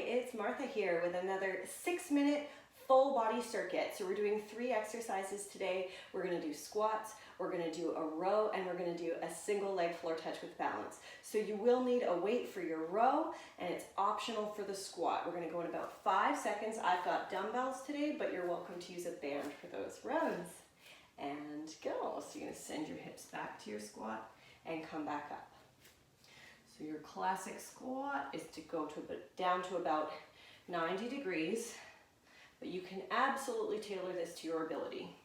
it's Martha here with another 6-minute full body circuit. So we're doing 3 exercises today. We're gonna do squats, we're gonna do a row, and we're gonna do a single leg floor touch with balance. So you will need a weight for your row, and it's optional for the squat. We're gonna go in about 5 seconds. I've got dumbbells today, but you're welcome to use a band for those rows. And go. So you're gonna send your hips back to your squat and come back up. So your classic squat is to go down to about 90 degrees, but you can absolutely tailor this to your ability.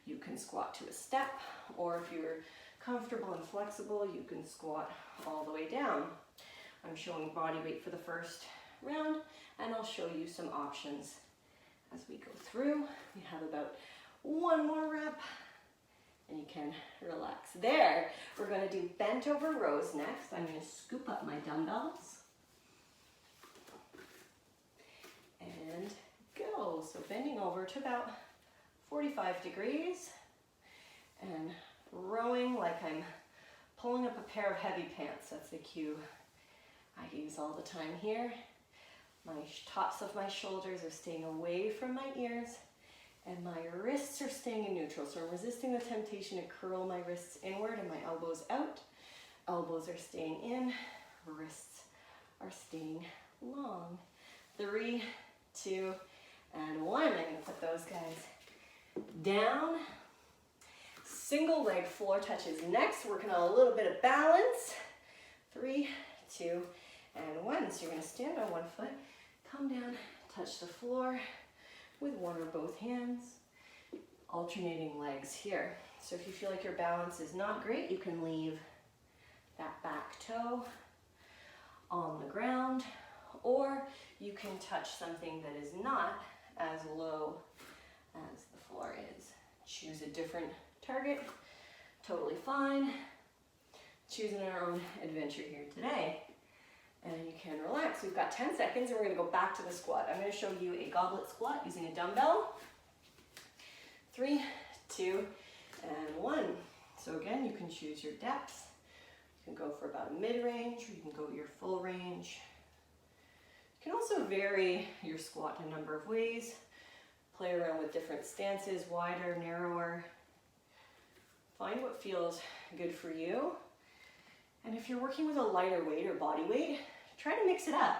You can squat to a step, or if you're comfortable and flexible, you can squat all the way down. I'm showing body weight for the first round, and I'll show you some options as we go through. We have about 1 more rep, and you can relax. There, we're gonna do bent over rows next. I'm gonna scoop up my dumbbells. And go. So bending over to about 45 degrees and rowing like I'm pulling up a pair of heavy pants. That's the cue I use all the time here. My tops of my shoulders are staying away from my ears, and my wrists are staying in neutral. So I'm resisting the temptation to curl my wrists inward and my elbows out. Elbows are staying in, wrists are staying long. 3, 2, and 1. I'm gonna put those guys down. Single leg floor touches next. Working on a little bit of balance. 3, 2, and 1. So you're gonna stand on one foot, come down, touch the floor with one or both hands, alternating legs here. So if you feel like your balance is not great, you can leave that back toe on the ground, or you can touch something that is not as low as the floor is. Choose a different target, totally fine. Choosing our own adventure here today. And you can relax. We've got 10 seconds and we're gonna go back to the squat. I'm gonna show you a goblet squat using a dumbbell. 3, 2, and 1. So again, you can choose your depth. You can go for about a mid-range, or you can go your full range. You can also vary your squat in a number of ways. Play around with different stances, wider, narrower. Find what feels good for you. And if you're working with a lighter weight or body weight, try to mix it up.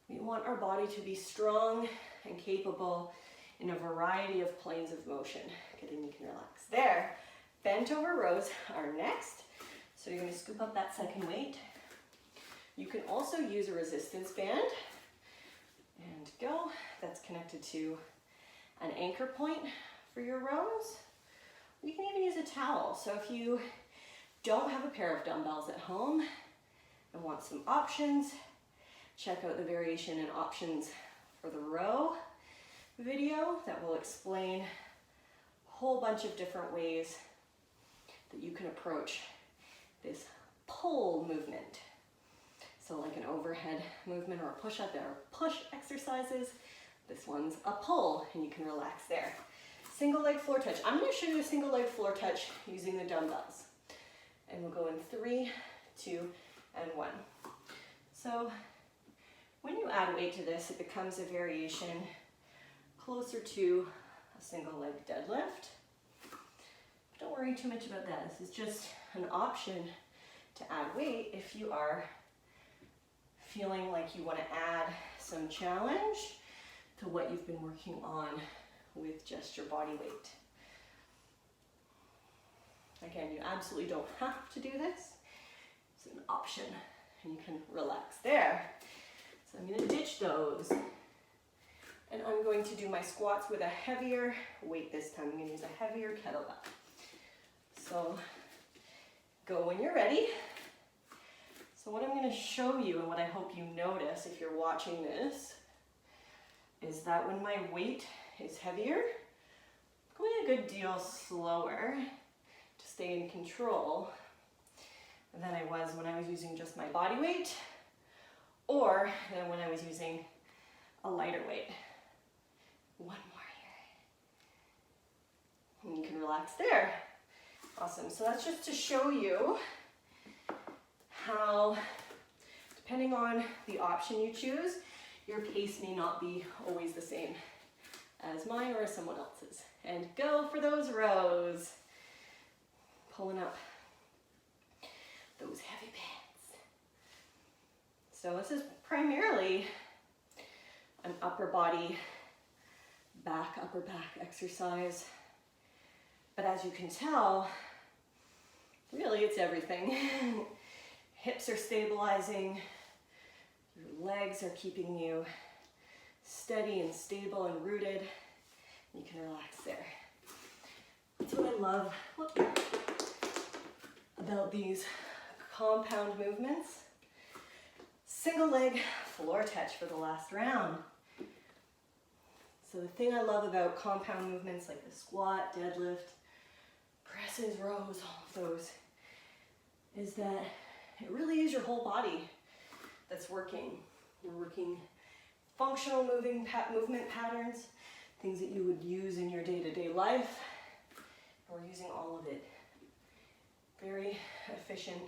We want our body to be strong and capable in a variety of planes of motion. Good, and you can relax. There, bent over rows are next. So you're gonna scoop up that second weight. You can also use a resistance band. And go, that's connected to an anchor point for your rows. You can even use a towel. So if you don't have a pair of dumbbells at home and want some options, check out the variation and options for the row video that will explain a whole bunch of different ways that you can approach this pull movement. So like an overhead movement or a push-up, there are push exercises. This one's a pull, and you can relax there. Single leg floor touch. I'm gonna show you a single leg floor touch using the dumbbells. And we'll go in 3, 2, and 1. So when you add weight to this, it becomes a variation closer to a single leg deadlift. Don't worry too much about that. This is just an option to add weight if you are feeling like you want to add some challenge to what you've been working on with just your body weight. Again, you absolutely don't have to do this. It's an option, and you can relax there. So I'm gonna ditch those. And I'm going to do my squats with a heavier weight this time. I'm gonna use a heavier kettlebell. So go when you're ready. So what I'm gonna show you, and what I hope you notice if you're watching this, is that when my weight is heavier, I'm going a good deal slower to stay in control than I was when I was using just my body weight, or than when I was using a lighter weight. 1 more here. And you can relax there. Awesome. So that's just to show you how, depending on the option you choose, Your pace may not be always the same as mine or someone else's. And go for those rows. Pulling up those heavy bands. So this is primarily an upper body, upper back exercise. But as you can tell, really it's everything. Hips are stabilizing, your legs are keeping you steady and stable and rooted. You can relax there. That's what I love about these compound movements. Single leg floor touch for the last round. So the thing I love about compound movements like the squat, deadlift, presses, rows, all of those, is that it really is your whole body that's working. You're working functional movement patterns, things that you would use in your day-to-day life. And we're using all of it. Very efficient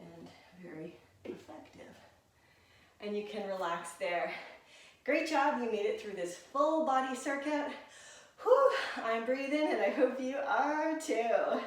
and very effective. And you can relax there. Great job, you made it through this full body circuit. Whew, I'm breathing and I hope you are too.